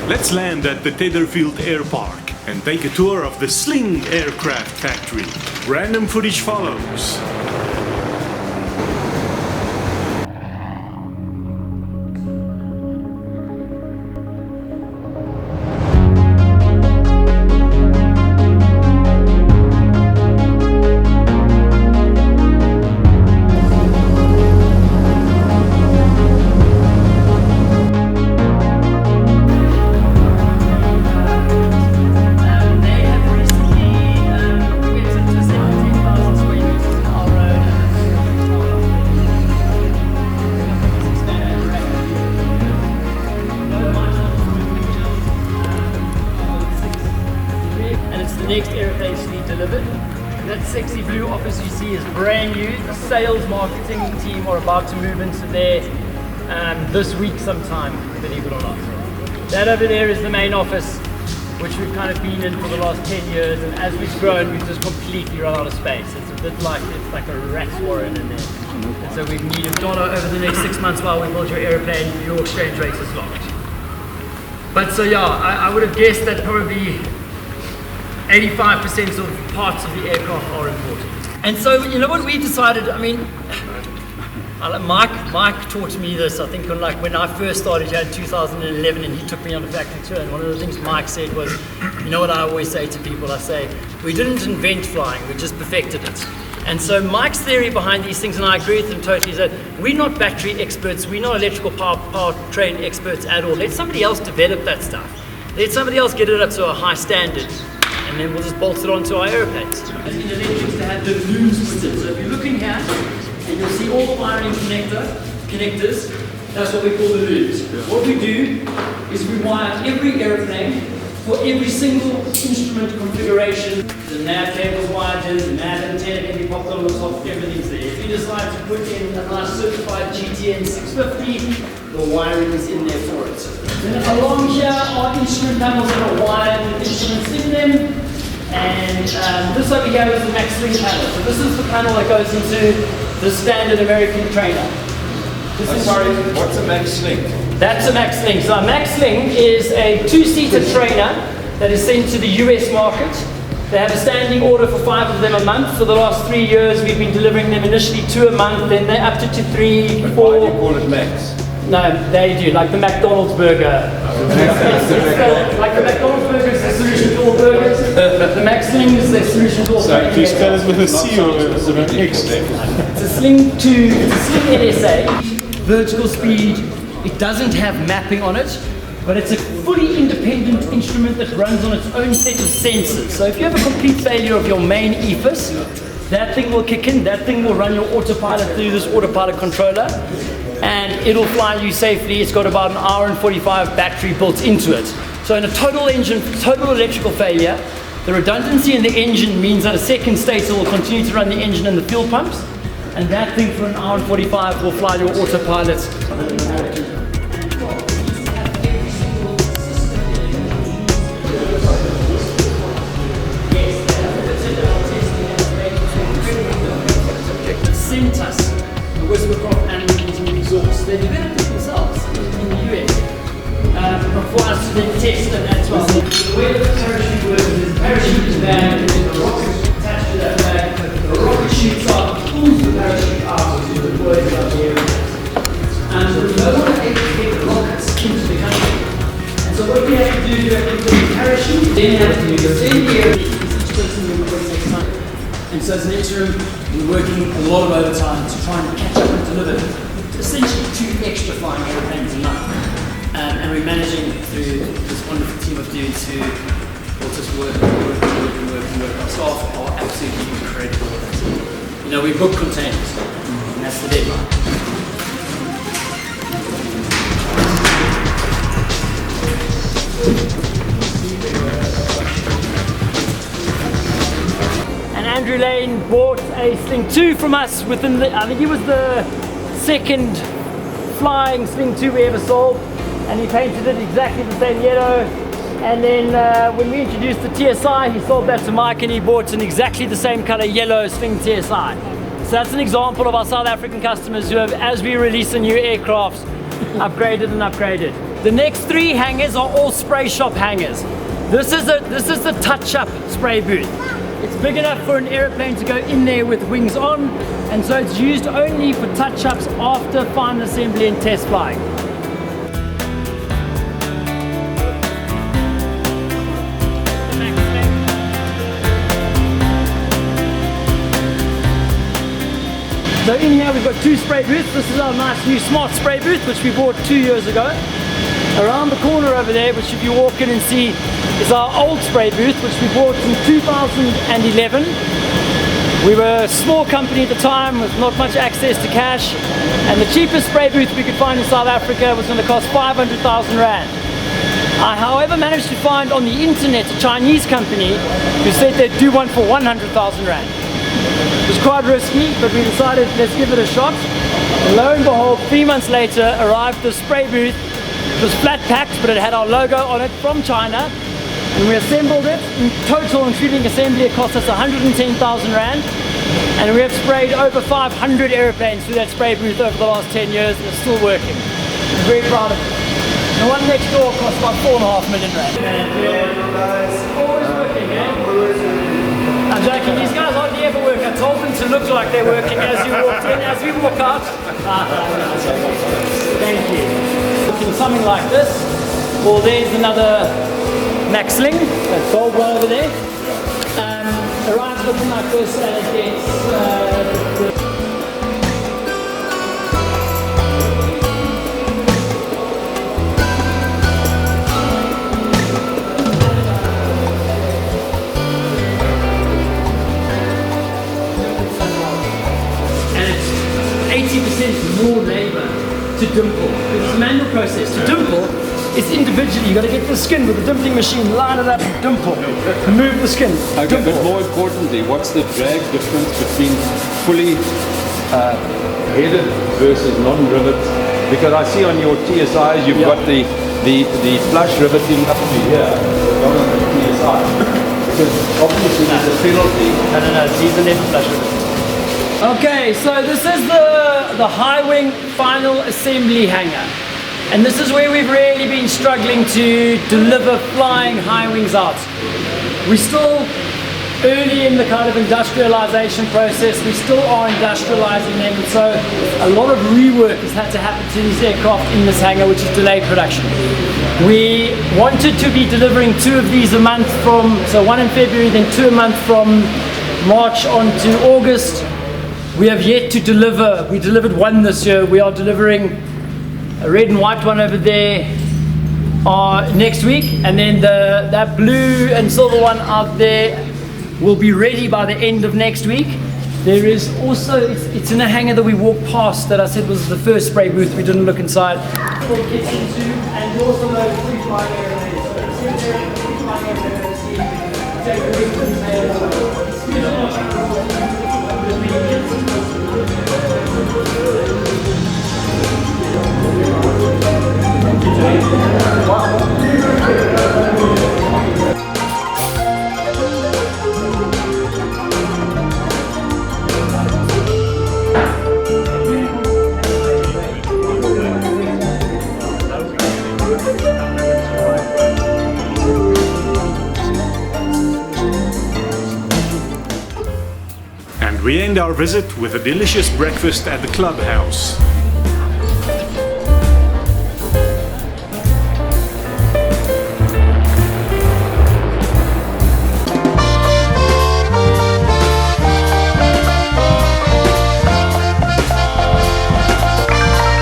Let's land at the Tedderfield Air Park and take a tour of the Sling Aircraft factory. Random footage follows. Next airplane to be delivered. That sexy blue office you see is brand new. The sales marketing team are about to move into there this week sometime, believe it or not. That over there is the main office, which we've kind of been in for the last 10 years, and as we've grown, we've just completely run out of space. It's a bit like, it's like a rat's warren in there. And so we need $1 over the next 6 months while we build your airplane. Your exchange rate is locked. But so yeah, I would have guessed that probably 85% of parts of the aircraft are important. And so, you know what we decided, I mean, Mike taught me this, I think when I first started here in 2011, and he took me on a factory tour, and one of the things Mike said was, you know what I always say to people, I say, we didn't invent flying, we just perfected it. And so Mike's theory behind these things, and I agree with him totally, is that we're not battery experts, we're not electrical power train experts at all. Let somebody else develop that stuff. Let somebody else get it up to a high standard, and then we'll just bolt it onto our airplanes. In electrics, they have the looms put in. So if you're looking here, and you'll see all the wiring connectors, that's what we call the looms. Yeah. What we do is we wire every airplane for every single instrument configuration. The nav cable's wired in, the nav antenna can be popped on the top, everything's there. If you decide to put in a nice certified GTN 650, the wiring is in there for it. Then along here are instrument panels that are wired with instruments in them. And this over here is the Max Sling panel. So this is the panel that goes into the standard American trainer. Sorry, what's a Max Sling? That's a Max Sling. So a Max Sling is a 2-seater trainer that is sent to the US market. They have a standing order for 5 of them a month. For the last 3 years, we've been delivering them initially 2 a month, then they're up to 3, 4. Why do you call it Max? No, they do, like the McDonald's burger. Like the McDonald's burger is the solution to all burgers. The Max Sling is the solution to all burgers. Do you spell it with a C or is it an X there? It's a Sling NSA, vertical speed. It doesn't have mapping on it, but it's a fully independent instrument that runs on its own set of sensors. So if you have a complete failure of your main EFIS, that thing will kick in, that thing will run your autopilot through this autopilot controller, and it'll fly you safely. It's got about 1 hour and 45 battery built into it. So in a total electrical failure, the redundancy in the engine means that a second stator will continue to run the engine and the fuel pumps, and that thing for 1 hour and 45 will fly your autopilot. Centus, the Whispercraft animal engine exhaust. They developed it themselves in the US. But for us to then test it as well. The way that the parachute works is the parachute is bag, and then the rocket attached to that bag. The rocket shoots out, pulls the parachute out, which is deployed out the aircraft. And so we don't want to get the rockets into the country. And so what we have to do is we have to put the parachute, then have to go in the air. Each person will work next time. And so as an interim, we're working a lot of overtime to try and catch up and deliver essentially 2 extra flying airplanes a month. And we're managing through this wonderful team of dudes who will just work. Our staff are absolutely incredible. You know, we book containers, and that's the deadline. Andrew Lane bought a Sling 2 from us within I think he was the second flying Sling 2 we ever sold, and he painted it exactly the same yellow. And then when we introduced the TSI, he sold that to Mike, and he bought an exactly the same color yellow Sling TSI. So that's an example of our South African customers who have, as we release a new aircraft, upgraded and upgraded. The next 3 hangars are all spray shop hangars. This is the touch-up spray booth. It's big enough for an airplane to go in there with wings on, and so it's used only for touch-ups after final assembly and test flying. So in here we've got 2 spray booths. This is our nice new smart spray booth, which we bought 2 years ago. Around the corner over there, which if you walk in and see, is our old spray booth, which we bought in 2011. We were a small company at the time with not much access to cash, and the cheapest spray booth we could find in South Africa was going to cost 500,000 Rand. I, however, managed to find on the internet a Chinese company who said they'd do one for 100,000 Rand. It was quite risky, but we decided let's give it a shot. And lo and behold, 3 months later arrived the spray booth. It was flat packed, but it had our logo on it from China, and we assembled it. In total, including assembly, it cost us 110,000 Rand, and we have sprayed over 500 airplanes through that spray booth over the last 10 years, and it's still working. I'm very proud of it. The one next door cost about 4.5 million Rand. Always working, eh? I'm joking, these guys hardly ever work. I told them to look like they're working as you walked in, as we walk out. Thank you. Looking something like this. Well, there's another Max Sling, that gold one over there. Arrives looking like this, and it gets and it's 80% more labor to dimple. It's a manual process. To dimple, it's individually. You got to get the skin with the dimpling machine, line it up, dimple, remove the skin. Okay, but more importantly, what's the drag difference between fully headed versus non-rivet? Because I see on your TSIs you've got the flush riveting up to here, not on the TSI. Because obviously there's a penalty. No, these are never flush riveting. Okay, so this is the high wing final assembly hangar, and this is where we've really been struggling to deliver flying high wings out. We're still early in the kind of industrialization process. We still are industrializing them, and so a lot of rework has had to happen to these aircraft in this hangar, which is delayed production. We wanted to be delivering 2 of these a month so 1 in February, then 2 a month from March on to August. We have yet to deliver. We delivered 1 this year. We are delivering a red and white one over there next week, and then that blue and silver one out there will be ready by the end of next week. There is also, it's in a hangar that we walked past that I said was the first spray booth. We didn't look inside. And also the free flying And we end our visit with a delicious breakfast at the clubhouse.